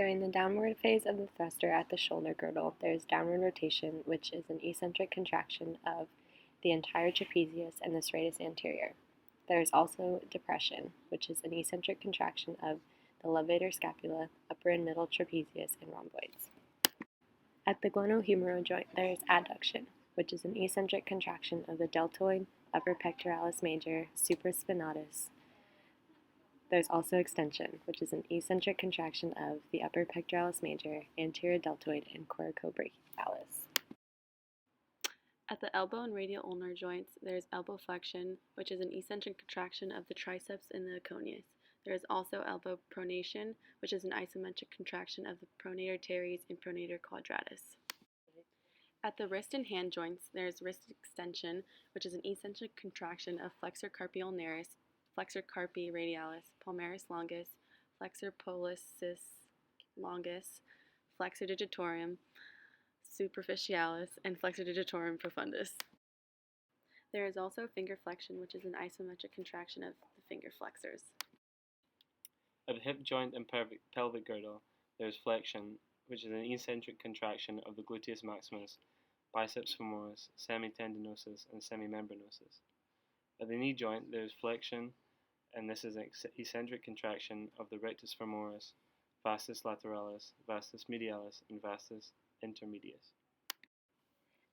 During the downward phase of the thruster at the shoulder girdle, there is downward rotation, which is an eccentric contraction of the entire trapezius and the serratus anterior. There is also depression, which is an eccentric contraction of the levator scapula, upper and middle trapezius, and rhomboids. At the glenohumeral joint, there is adduction, which is an eccentric contraction of the deltoid, upper pectoralis major, supraspinatus. There's also extension, which is an eccentric contraction of the upper pectoralis major, anterior deltoid, and coracobrachialis. At the elbow and radial ulnar joints, there is elbow flexion, which is an eccentric contraction of the triceps and the aconius. There is also elbow pronation, which is an isometric contraction of the pronator teres and pronator quadratus. At the wrist and hand joints, there is wrist extension, which is an eccentric contraction of flexor carpi ulnaris, flexor carpi radialis, palmaris longus, flexor pollicis longus, flexor digitorum superficialis, and flexor digitorum profundus. There is also finger flexion, which is an isometric contraction of the finger flexors. At the hip joint and pelvic girdle, there is flexion, which is an eccentric contraction of the gluteus maximus, biceps femoris, semitendinosus, and semimembranosus. At the knee joint, there is flexion, and this is an eccentric contraction of the rectus femoris, vastus lateralis, vastus medialis, and vastus intermedius.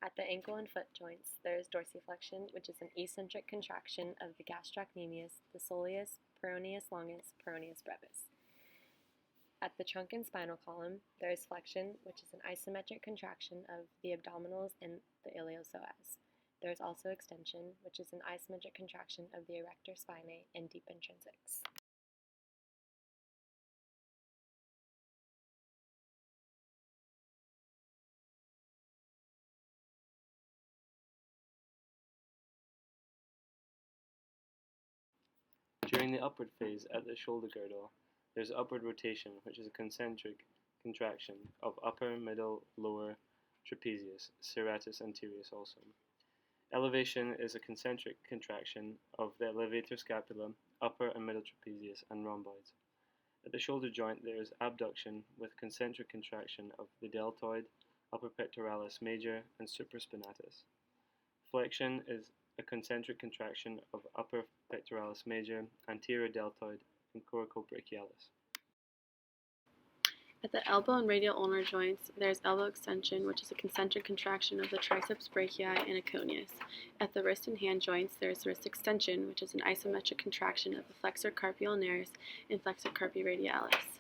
At the ankle and foot joints, there is dorsiflexion, which is an eccentric contraction of the gastrocnemius, the soleus, peroneus longus, peroneus brevis. At the trunk and spinal column, there is flexion, which is an isometric contraction of the abdominals and the iliopsoas. There is also extension, which is an isometric contraction of the erector spinae and deep intrinsics. During the upward phase at the shoulder girdle, there is upward rotation, which is a concentric contraction of upper, middle, lower trapezius, serratus anterius also. Elevation is a concentric contraction of the levator scapula, upper and middle trapezius, and rhomboids. At the shoulder joint, there is abduction with concentric contraction of the deltoid, upper pectoralis major, and supraspinatus. Flexion is a concentric contraction of upper pectoralis major, anterior deltoid, and coracobrachialis. At the elbow and radial ulnar joints, there is elbow extension, which is a concentric contraction of the triceps brachii and aconius. At the wrist and hand joints, there is wrist extension, which is an isometric contraction of the flexor carpi ulnaris and flexor carpi radialis.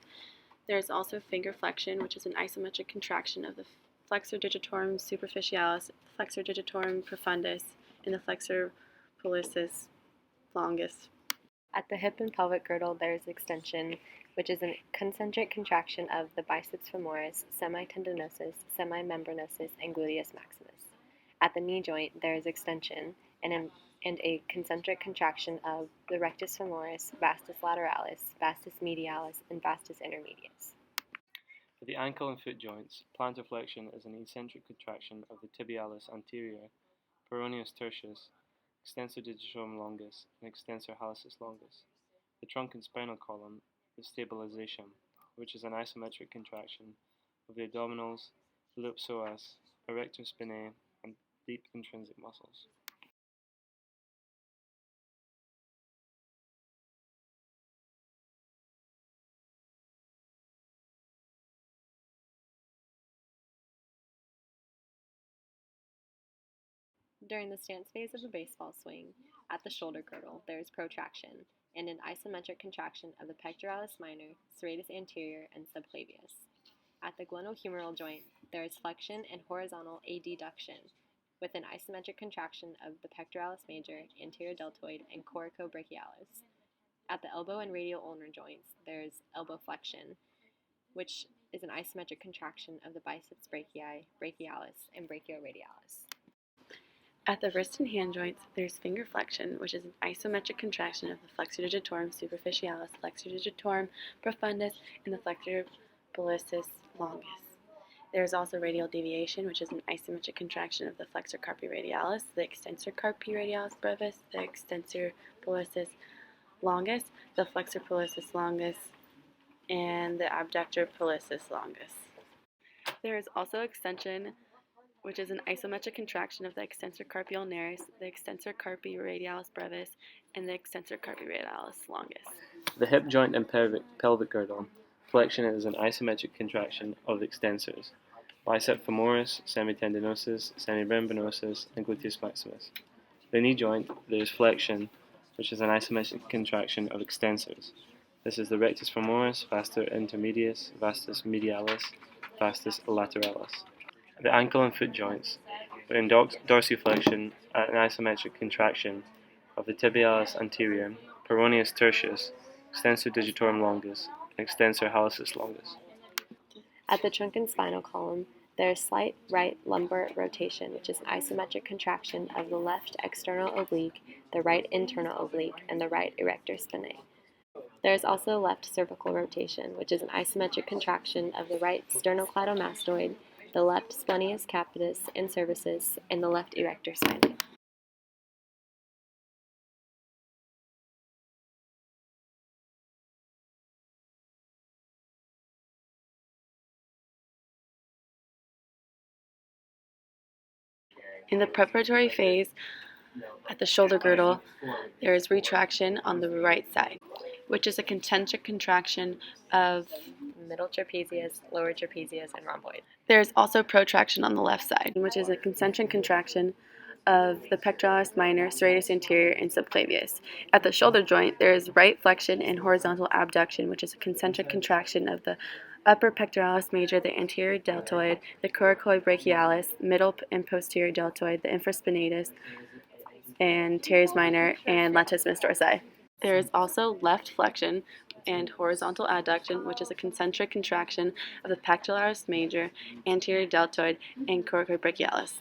There is also finger flexion, which is an isometric contraction of the flexor digitorum superficialis, flexor digitorum profundus, and the flexor pollicis longus. At the hip and pelvic girdle, there is extension, which is a concentric contraction of the biceps femoris, semitendinosus, semimembranosus, and gluteus maximus. At the knee joint, there is extension and a concentric contraction of the rectus femoris, vastus lateralis, vastus medialis, and vastus intermedius. For the ankle and foot joints, plantar flexion is an eccentric contraction of the tibialis anterior, peroneus tertius, extensor digitorum longus, and extensor hallucis longus. The trunk and spinal column is stabilization, which is an isometric contraction of the abdominals, iliopsoas, erector spinae, and deep intrinsic muscles. During the stance phase of a baseball swing, at the shoulder girdle, there is protraction and an isometric contraction of the pectoralis minor, serratus anterior, and subclavius. At the glenohumeral joint, there is flexion and horizontal adduction with an isometric contraction of the pectoralis major, anterior deltoid, and coracobrachialis. At the elbow and radial ulnar joints, there is elbow flexion, which is an isometric contraction of the biceps brachii, brachialis, and brachioradialis. At the wrist and hand joints, there is finger flexion, which is an isometric contraction of the flexor digitorum superficialis, flexor digitorum profundus, and the flexor pollicis longus. There is also radial deviation, which is an isometric contraction of the flexor carpi radialis, the extensor carpi radialis brevis, the extensor pollicis longus, the flexor pollicis longus, and the abductor pollicis longus. There is also extension, which is an isometric contraction of the extensor carpi ulnaris, the extensor carpi radialis brevis, and the extensor carpi radialis longus. The hip joint and pelvic girdle, flexion is an isometric contraction of the extensors, bicep femoris, semitendinosus, semimembranosus, and gluteus maximus. The knee joint, there is flexion, which is an isometric contraction of extensors. This is the rectus femoris, vastus intermedius, vastus medialis, vastus lateralis. The ankle and foot joints, in dorsiflexion, an isometric contraction of the tibialis anterior, peroneus tertius, extensor digitorum longus, and extensor hallucis longus. At the trunk and spinal column, there is slight right lumbar rotation, which is an isometric contraction of the left external oblique, the right internal oblique, and the right erector spinae. There is also left cervical rotation, which is an isometric contraction of the right sternocleidomastoid, the left splenius capitis and cervicis, and the left erector spinae. In the preparatory phase, at the shoulder girdle, there is retraction on the right side, which is a concentric contraction of Middle trapezius, lower trapezius, and rhomboid. There is also protraction on the left side, which is a concentric contraction of the pectoralis minor, serratus anterior, and subclavius. At the shoulder joint, there is right flexion and horizontal abduction, which is a concentric contraction of the upper pectoralis major, the anterior deltoid, the coracoid brachialis, middle and posterior deltoid, the infraspinatus, and teres minor, and latissimus dorsi. There is also left flexion and horizontal adduction, which is a concentric contraction of the pectoralis major, anterior deltoid, and coracoid brachialis.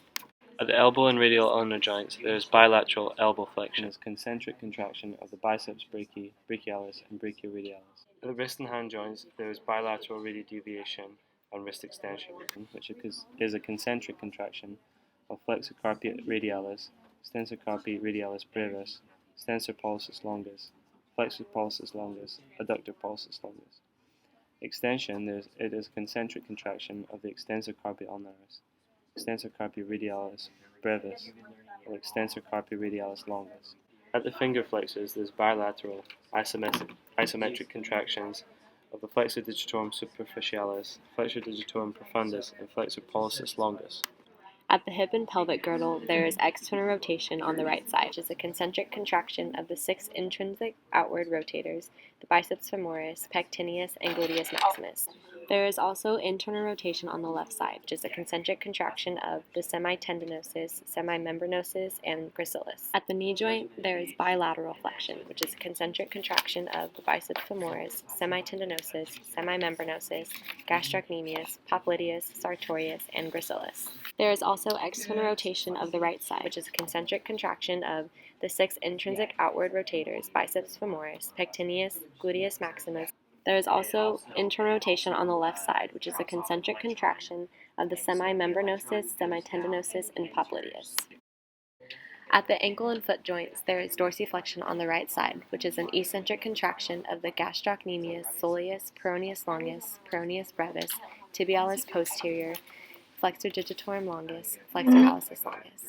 At the elbow and radial ulnar joints, there is bilateral elbow flexion, as concentric contraction of the biceps brachialis, and brachioradialis. At the wrist and hand joints, there is bilateral radial-deviation and wrist extension, which is a concentric contraction of flexor carpi radialis, extensor carpi radialis brevis, extensor pollicis longus, flexor pollicis longus, adductor pollicis longus. Extension, it is a concentric contraction of the extensor carpi ulnaris, extensor carpi radialis brevis, and extensor carpi radialis longus. At the finger flexors, there is bilateral isometric contractions of the flexor digitorum superficialis, flexor digitorum profundus, and flexor pollicis longus. At the hip and pelvic girdle, there is external rotation on the right side, which is a concentric contraction of the 6 intrinsic outward rotators, the biceps femoris, pectineus, and gluteus maximus. There is also internal rotation on the left side, which is a concentric contraction of the semitendinosus, semimembranosus, and gracilis. At the knee joint, there is bilateral flexion, which is a concentric contraction of the biceps femoris, semitendinosus, semimembranosus, gastrocnemius, popliteus, sartorius, and gracilis. There is also external rotation of the right side, which is a concentric contraction of the 6 intrinsic outward rotators, biceps femoris, pectineus, gluteus maximus. There is also internal rotation on the left side, which is a concentric contraction of the semimembranosus, semitendinosus, and popliteus. At the ankle and foot joints, there is dorsiflexion on the right side, which is an eccentric contraction of the gastrocnemius, soleus, peroneus longus, peroneus brevis, tibialis posterior, flexor digitorum longus, flexor hallucis longus.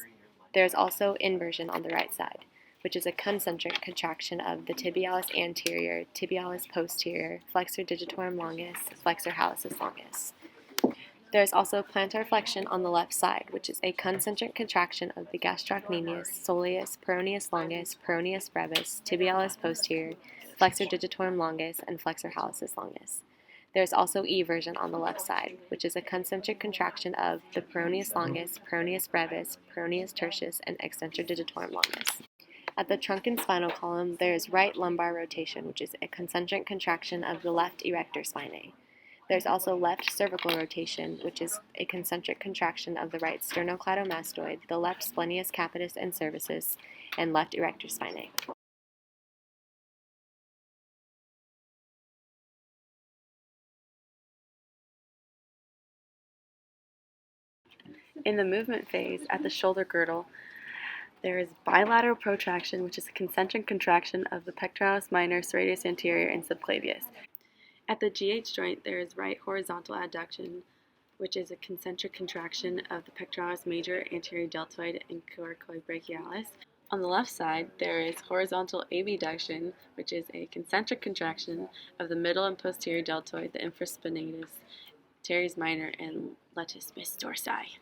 There is also inversion on the right side, which is a concentric contraction of the tibialis anterior, tibialis posterior, flexor digitorum longus, flexor hallucis longus. There is also plantar flexion on the left side, which is a concentric contraction of the gastrocnemius, soleus, peroneus longus, peroneus brevis, tibialis posterior, flexor digitorum longus, and flexor hallucis longus. There is also eversion on the left side, which is a concentric contraction of the peroneus longus, peroneus brevis, peroneus tertius, and extensor digitorum longus. At the trunk and spinal column, there is right lumbar rotation, which is a concentric contraction of the left erector spinae. There's also left cervical rotation, which is a concentric contraction of the right sternocleidomastoid, the left splenius capitis and cervicis, and left erector spinae. In the movement phase, at the shoulder girdle, there is bilateral protraction, which is a concentric contraction of the pectoralis minor, serratus anterior, and subclavius. At the GH joint, there is right horizontal adduction, which is a concentric contraction of the pectoralis major, anterior deltoid, and coracobrachialis. On the left side, there is horizontal abduction, which is a concentric contraction of the middle and posterior deltoid, the infraspinatus, teres minor, and latissimus dorsi.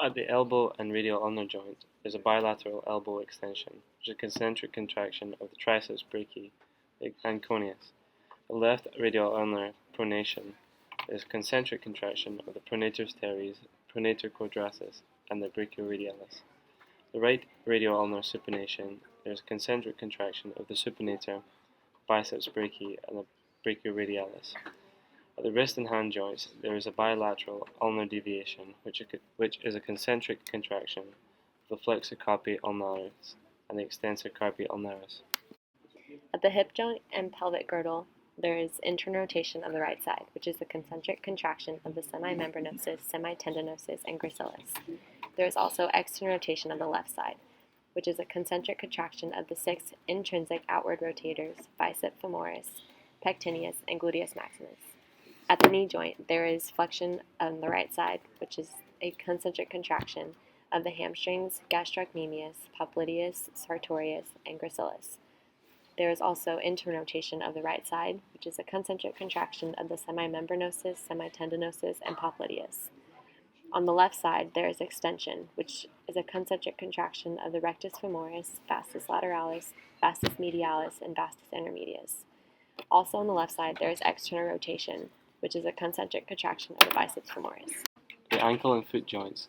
At the elbow and radial ulnar joint, there's a bilateral elbow extension, which is a concentric contraction of the triceps brachii and coneus. The left radial ulnar pronation is a concentric contraction of the pronator teres, pronator quadratus, and the brachioradialis. The right radial ulnar supination, there is a concentric contraction of the supinator, biceps brachii, and the brachioradialis. At the wrist and hand joints, there is a bilateral ulnar deviation, which is a concentric contraction of the flexor carpi ulnaris and the extensor carpi ulnaris. At the hip joint and pelvic girdle, there is internal rotation of the right side, which is a concentric contraction of the semimembranosus, semitendinosus, and gracilis. There is also external rotation of the left side, which is a concentric contraction of the 6 intrinsic outward rotators, biceps femoris, pectineus, and gluteus maximus. At the knee joint, there is flexion on the right side, which is a concentric contraction of the hamstrings, gastrocnemius, popliteus, sartorius, and gracilis. There is also internal rotation of the right side, which is a concentric contraction of the semimembranosus, semitendinosus, and popliteus. On the left side, there is extension, which is a concentric contraction of the rectus femoris, vastus lateralis, vastus medialis, and vastus intermedius. Also on the left side, there is external rotation, which is a concentric contraction of the biceps femoris. The ankle and foot joints,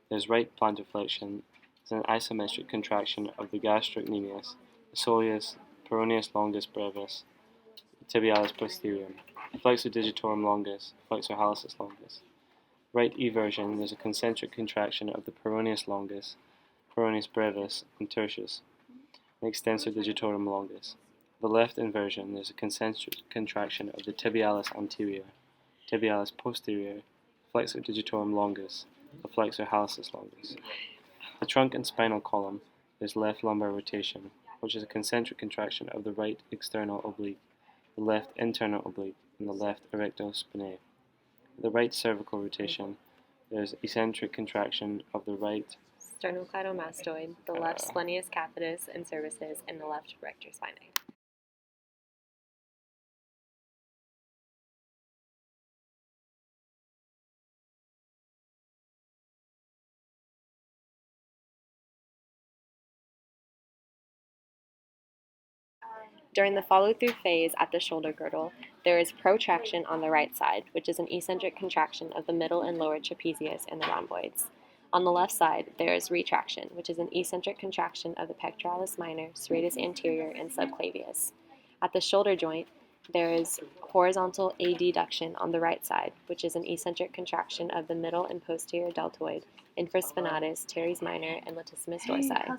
there's right plantar flexion, is an isometric contraction of the gastrocnemius, the soleus, peroneus longus brevis, tibialis posterior, flexor digitorum longus, flexor hallucis longus. Right eversion, there's a concentric contraction of the peroneus longus, peroneus brevis, and tertius, and extensor digitorum longus. The left inversion, there's a concentric contraction of the tibialis anterior, tibialis posterior, flexor digitorum longus, the flexor hallucis longus. The trunk and spinal column, there's left lumbar rotation, which is a concentric contraction of the right external oblique, the left internal oblique, and the left erectospinae. The right cervical rotation, there's eccentric contraction of the right Sternocleidomastoid, the left splenius capitis and cervicis, and the left rector spinae. During the follow-through phase at the shoulder girdle, there is protraction on the right side, which is an eccentric contraction of the middle and lower trapezius and the rhomboids. On the left side, there is retraction, which is an eccentric contraction of the pectoralis minor, serratus anterior, and subclavius. At the shoulder joint, there is horizontal adduction on the right side, which is an eccentric contraction of the middle and posterior deltoid, infraspinatus, teres minor, and latissimus dorsi.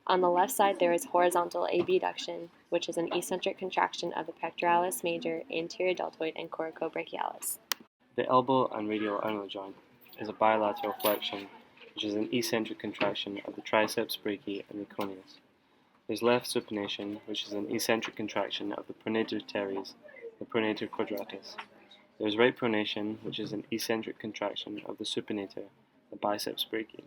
On the left side, there is horizontal abduction, which is an eccentric contraction of the pectoralis major, anterior deltoid, and coracobrachialis. The elbow and radial ulnar joint is a bilateral flexion, which is an eccentric contraction of the triceps brachii and the coneus. There's left supination, which is an eccentric contraction of the pronator teres, the pronator quadratus. There's right pronation, which is an eccentric contraction of the supinator, the biceps brachii.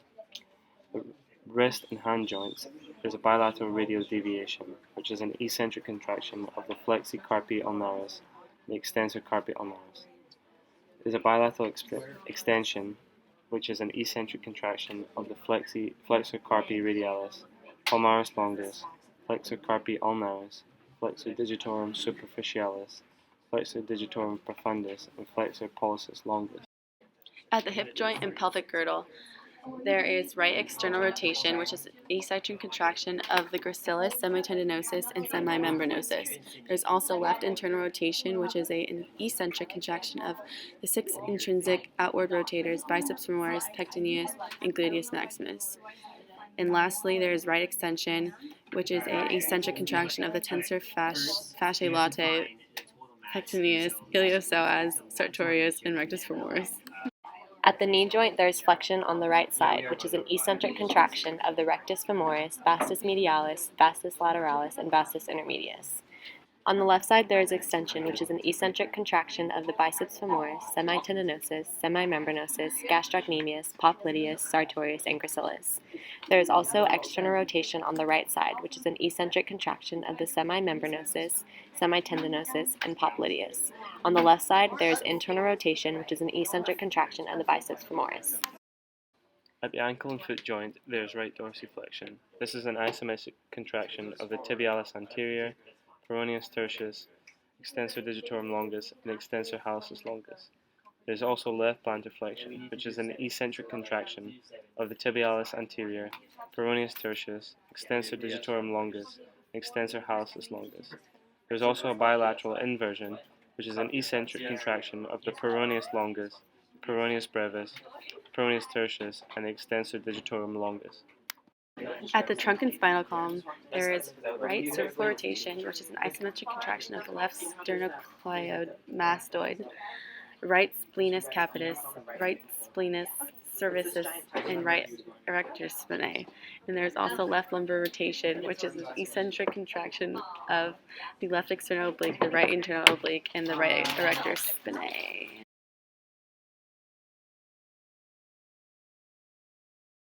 The wrist and hand joints, there's a bilateral radial deviation, which is an eccentric contraction of the flexi carpi ulnaris and the extensor carpi ulnaris. There's a bilateral extension, which is an eccentric contraction of the flexor carpi radialis, palmaris longus, flexor carpi ulnaris, flexor digitorum superficialis, flexor digitorum profundus, and flexor pollicis longus. At the hip joint and pelvic girdle, there is right external rotation, which is eccentric contraction of the gracilis, semitendinosus, and semimembranosus. There's also left internal rotation, which is an eccentric contraction of the 6 intrinsic outward rotators, biceps femoris, pectineus, and gluteus maximus. And lastly, there is right extension, which is an eccentric contraction of the tensor fasciae latae, pectineus, iliopsoas, sartorius, and rectus femoris. At the knee joint, there is flexion on the right side, which is an eccentric contraction of the rectus femoris, vastus medialis, vastus lateralis, and vastus intermedius. On the left side, there is extension, which is an eccentric contraction of the biceps femoris, semitendinosus, semimembranosus, gastrocnemius, popliteus, sartorius, and gracilis. There is also external rotation on the right side, which is an eccentric contraction of the semimembranosus, semitendinosus, and popliteus. On the left side, there is internal rotation, which is an eccentric contraction of the biceps femoris. At the ankle and foot joint, there is right dorsiflexion. This is an isometric contraction of the tibialis anterior, peroneus tertius, extensor digitorum longus, and extensor hallucis longus. There is also left plantar flexion, which is an eccentric contraction of the tibialis anterior, peroneus tertius, extensor digitorum longus, and extensor hallucis longus. There is also a bilateral inversion, which is an eccentric contraction of the peroneus longus, peroneus brevis, peroneus tertius, and the extensor digitorum longus. At the trunk and spinal column, there is right cervical rotation, which is an isometric contraction of the left sternocleidomastoid, right splenus capitis, right splenus cervicis, and right erector spinae. And there's also left lumbar rotation, which is an eccentric contraction of the left external oblique, the right internal oblique, and the right erector spinae.